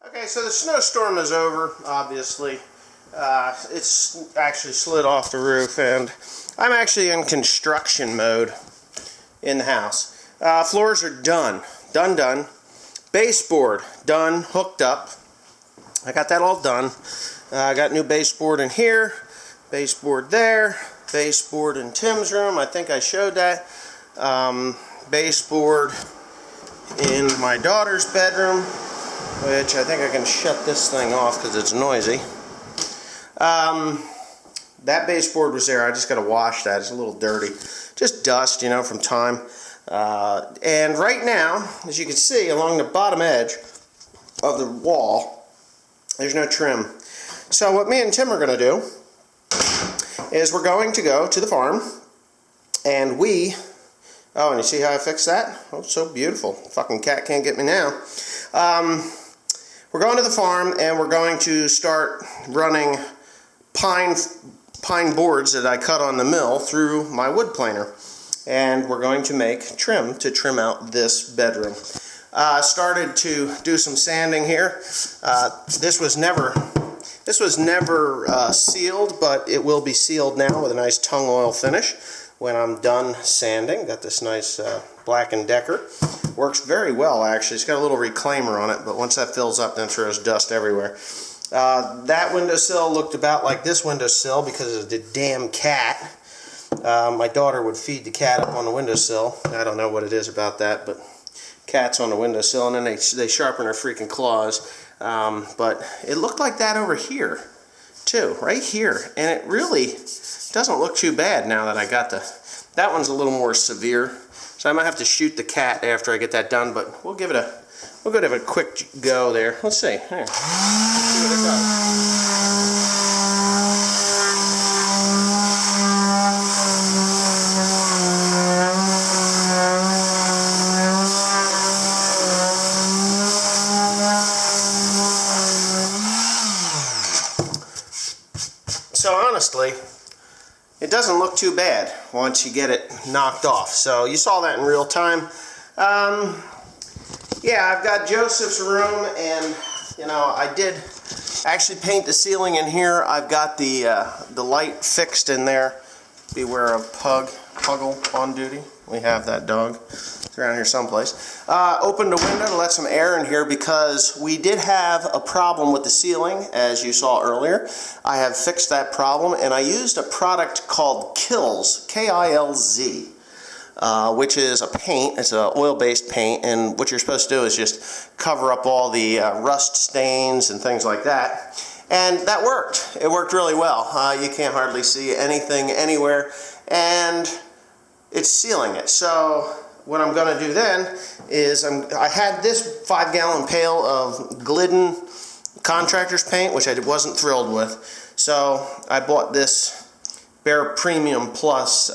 Okay, so the snowstorm is over, obviously. It's actually slid off the roof, and I'm actually in construction mode in the house. Floors are done. Done. Baseboard, done, hooked up. I got that all done. I got new baseboard in here, baseboard there, baseboard in Tim's room. I think I showed that. Baseboard in my daughter's bedroom, which I think I can shut this thing off because it's noisy. That baseboard was there. I just got to wash that. It's a little dirty. Just dust, you know, from time. And right now, as you can see, along the bottom edge of the wall, there's no trim. So what me and Tim are going to do is we're going to go to the farm, and oh, and you see how I fixed that? Oh, so beautiful. Fucking cat can't get me now. We're going to the farm, and we're going to start running pine boards that I cut on the mill through my wood planer. And we're going to make trim to trim out this bedroom. Started to do some sanding here. This was never sealed, but it will be sealed now with a nice tung oil finish when I'm done sanding. Got this nice Black & Decker. Works very well, actually. It's got a little reclaimer on it, but once that fills up, then throws dust everywhere. That windowsill looked about like this windowsill because of the damn cat. My daughter would feed the cat up on the windowsill. I don't know what it is about that, but cats on the windowsill, and then they sharpen their freaking claws. But it looked like that over here, too, right here. And it really doesn't look too bad now that I got that one's a little more severe. So I might have to shoot the cat after I get that done, but we'll give it a quick go there. Let's see. Here. Let's see what it does. So honestly, it doesn't look too bad once you get it knocked off. So you saw that in real time. Yeah, I've got Joseph's room, and you know, I did actually paint the ceiling in here. I've got the light fixed in there. Beware of Puggle on duty. We have that dog. It's around here someplace. Opened a window to let some air in here because we did have a problem with the ceiling, as you saw earlier. I have fixed that problem, and I used a product called Kilz, K-I-L-Z, which is a paint. It's an oil-based paint, and what you're supposed to do is just cover up all the rust stains and things like that. And that worked. It worked really well. You can't hardly see anything anywhere, and it's sealing it. So what I'm going to do then is I had this 5-gallon pail of Glidden contractor's paint, which I wasn't thrilled with. So I bought this Behr Premium Plus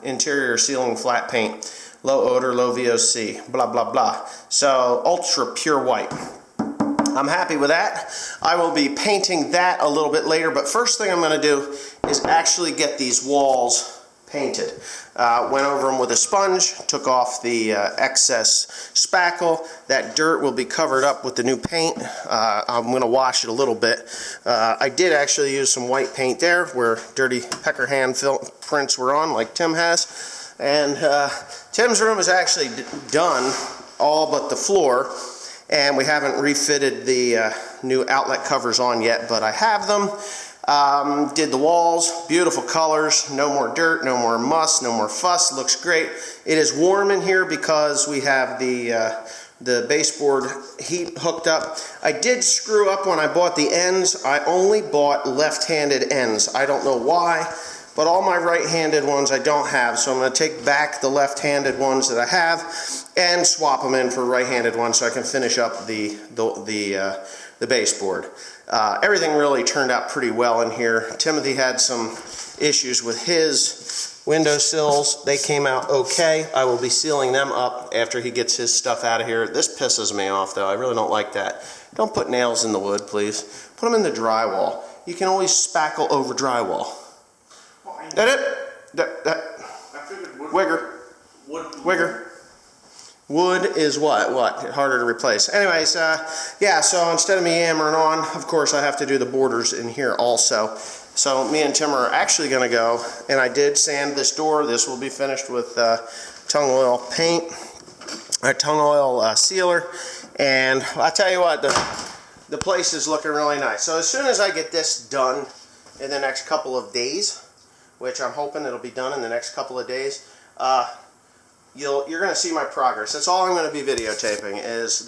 interior ceiling flat paint. Low odor, low VOC, blah, blah, blah. So ultra pure white. I'm happy with that. I will be painting that a little bit later, but first thing I'm going to do is actually get these walls painted. Went over them with a sponge, took off the excess spackle. That dirt will be covered up with the new paint. I'm going to wash it a little bit. I did actually use some white paint there where dirty pecker hand prints were on, like Tim has. And Tim's room is actually done, all but the floor. And we haven't refitted the new outlet covers on yet, but I have them. Did the walls, beautiful colors, no more dirt, no more muss, no more fuss, looks great. It is warm in here because we have the baseboard heat hooked up. I did screw up when I bought the ends. I only bought left-handed ends. I don't know why, but all my right-handed ones I don't have, so I'm going to take back the left-handed ones that I have and swap them in for right-handed ones so I can finish up the baseboard. Everything really turned out pretty well in here. Timothy had some issues with his windowsills. They came out okay. I will be sealing them up after he gets his stuff out of here. This pisses me off, though. I really don't like that. Don't put nails in the wood, please. Put them in the drywall. You can always spackle over drywall. That it? That. Wigger. wood is what harder to replace. Anyways, yeah, so instead of me hammering on, of course I have to do the borders in here also. So me and Tim are actually going to go, and I did sand this door. This will be finished with tung oil paint, tung oil sealer, and I tell you what, the place is looking really nice. So as soon as I get this done in the next couple of days, which I'm hoping it'll be done in the next couple of days, you're going to see my progress. That's all I'm going to be videotaping, is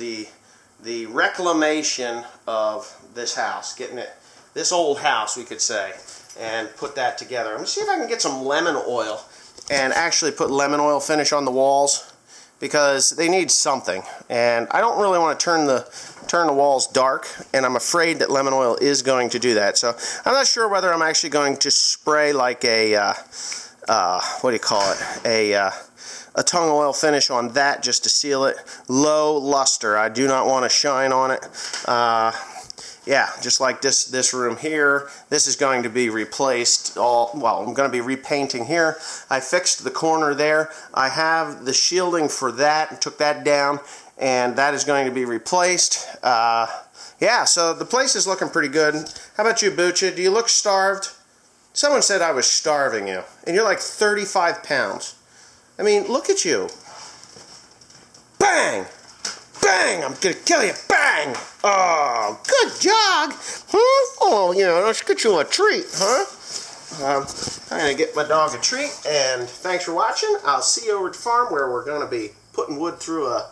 the reclamation of this house, getting it, this old house we could say, and put that together. I'm going to see if I can get some lemon oil and actually put lemon oil finish on the walls, because they need something, and I don't really want to turn the walls dark, and I'm afraid that lemon oil is going to do that. So I'm not sure whether I'm actually going to spray like a what do you call it, a tung oil finish on that just to seal it. Low luster. I do not want to shine on it. Yeah, just like this room here, this is going to be replaced all, well, I'm going to be repainting here. I fixed the corner there. I have the shielding for that and took that down, and that is going to be replaced. Yeah, so the place is looking pretty good. How about you, Bucha? Do you look starved? Someone said I was starving you, and you're like 35 pounds. I mean, look at you. Bang! Bang! I'm gonna kill you. Bang! Oh, good jog. Huh? Oh, you know, let's get you a treat, huh? I'm gonna get my dog a treat, and thanks for watching. I'll see you over at the farm where we're gonna be putting wood through a...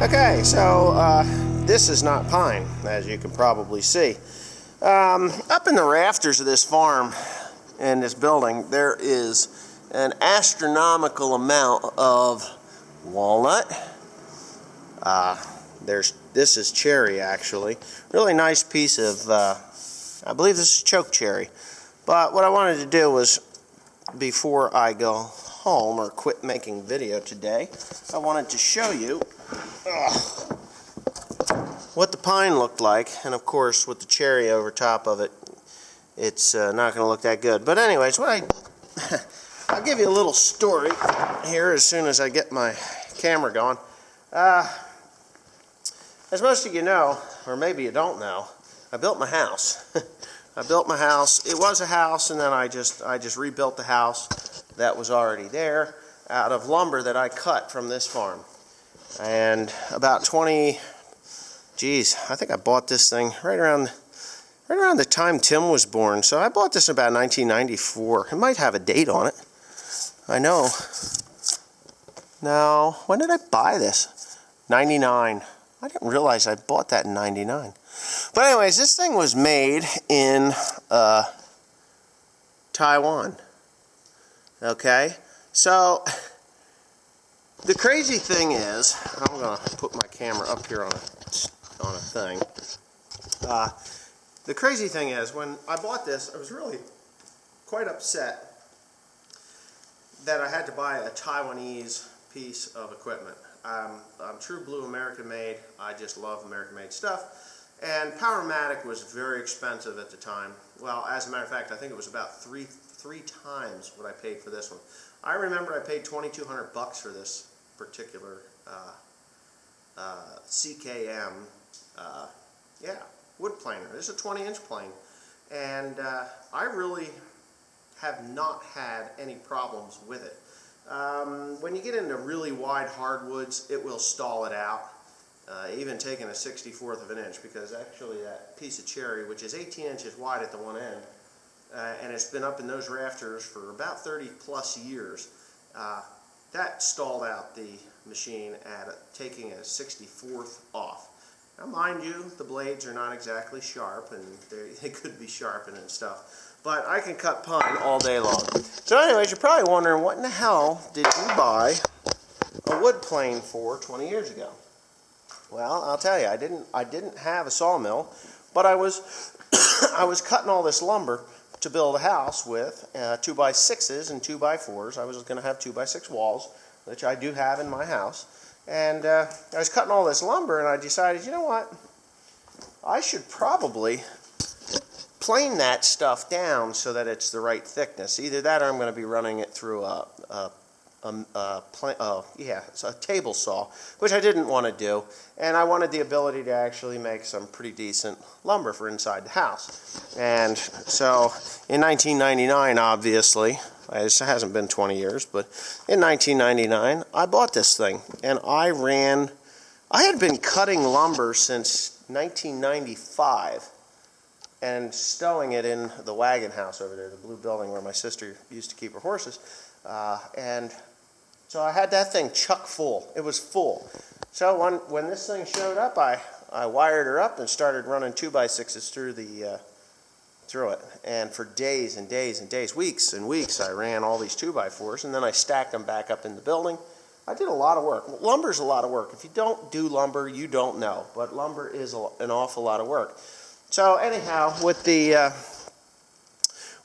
Okay, so this is not pine, as you can probably see. Up in the rafters of this farm and this building, there is an astronomical amount of walnut. This is cherry, actually. Really nice piece of, I believe this is choke cherry. But what I wanted to do was, before I go home or quit making video today, I wanted to show you what the pine looked like, and of course with the cherry over top of it, it's not going to look that good. But anyways, I'll give you a little story here as soon as I get my camera going. As most of you know, or maybe you don't know, I built my house. I built my house. It was a house, and then I just rebuilt the house that was already there out of lumber that I cut from this farm. And about I think I bought this thing right around the time Tim was born. So I bought this in about 1994. It might have a date on it. I know. No, when did I buy this? 99. I didn't realize I bought that in 99. But anyways, this thing was made in Taiwan. Okay, so the crazy thing is, I'm gonna put my camera up here on a thing. The crazy thing is, when I bought this, I was really quite upset that I had to buy a Taiwanese piece of equipment. I'm true blue American made. I just love American made stuff. And Powermatic was very expensive at the time. Well, as a matter of fact, I think it was about three times what I paid for this one. I remember I paid $2,200 for this particular CKM, wood planer. This is a 20-inch plane, and I really have not had any problems with it. When you get into really wide hardwoods, it will stall it out. Even taking a 64th of an inch, because actually that piece of cherry, which is 18 inches wide at the one end, and it's been up in those rafters for about 30 plus years, that stalled out the machine at taking a 64th off. Now mind you, the blades are not exactly sharp, and they could be sharpened and stuff, but I can cut pine all day long. So anyways, you're probably wondering, what in the hell did you buy a wood plane for 20 years ago? Well, I'll tell you, I didn't have a sawmill, but I was I was cutting all this lumber to build a house with 2x6s and 2x4s. I was going to have 2x6 walls, which I do have in my house. And I was cutting all this lumber, and I decided, you know what? I should probably plane that stuff down so that it's the right thickness. Either that, or I'm going to be running it through it's a table saw, which I didn't want to do, and I wanted the ability to actually make some pretty decent lumber for inside the house. And so in 1999, obviously, it hasn't been 20 years, but in 1999 I bought this thing, and I had been cutting lumber since 1995 and stowing it in the wagon house over there, the blue building where my sister used to keep her horses, and so I had that thing chuck full. It was full. So when this thing showed up, I wired her up and started running 2x6s through it. And for days and days and days, weeks and weeks, I ran all these 2x4s, and then I stacked them back up in the building. I did a lot of work. Lumber's a lot of work. If you don't do lumber, you don't know. But lumber is an awful lot of work. So anyhow, with the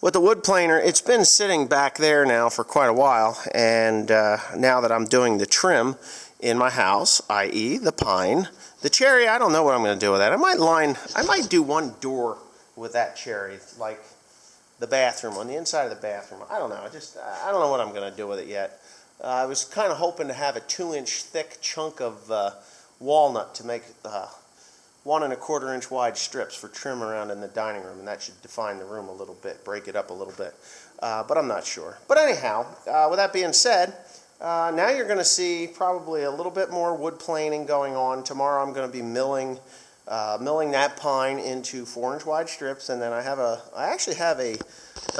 wood planer, it's been sitting back there now for quite a while, and now that I'm doing the trim in my house, i.e. the pine, the cherry, I don't know what I'm going to do with that. I might do one door with that cherry, like the bathroom, on the inside of the bathroom. I don't know. I don't know what I'm going to do with it yet. I was kind of hoping to have a 2-inch thick chunk of walnut to make 1 1/4 inch wide strips for trim around in the dining room, and that should define the room a little bit, break it up a little bit, but I'm not sure. But anyhow, with that being said, now you're going to see probably a little bit more wood planing going on. Tomorrow I'm going to be milling that pine into 4-inch wide strips, and then I actually have a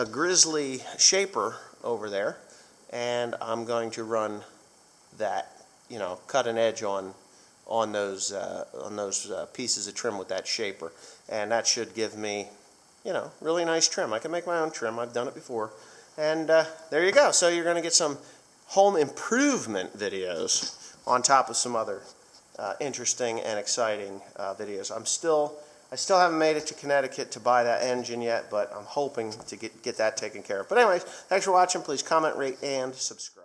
grizzly shaper over there, and I'm going to run that, cut an edge on those pieces of trim with that shaper, and that should give me, really nice trim. I can make my own trim. I've done it before, and there you go. So you're going to get some home improvement videos on top of some other interesting and exciting videos. I still haven't made it to Connecticut to buy that engine yet, but I'm hoping to get that taken care of. But anyways, thanks for watching. Please comment, rate, and subscribe.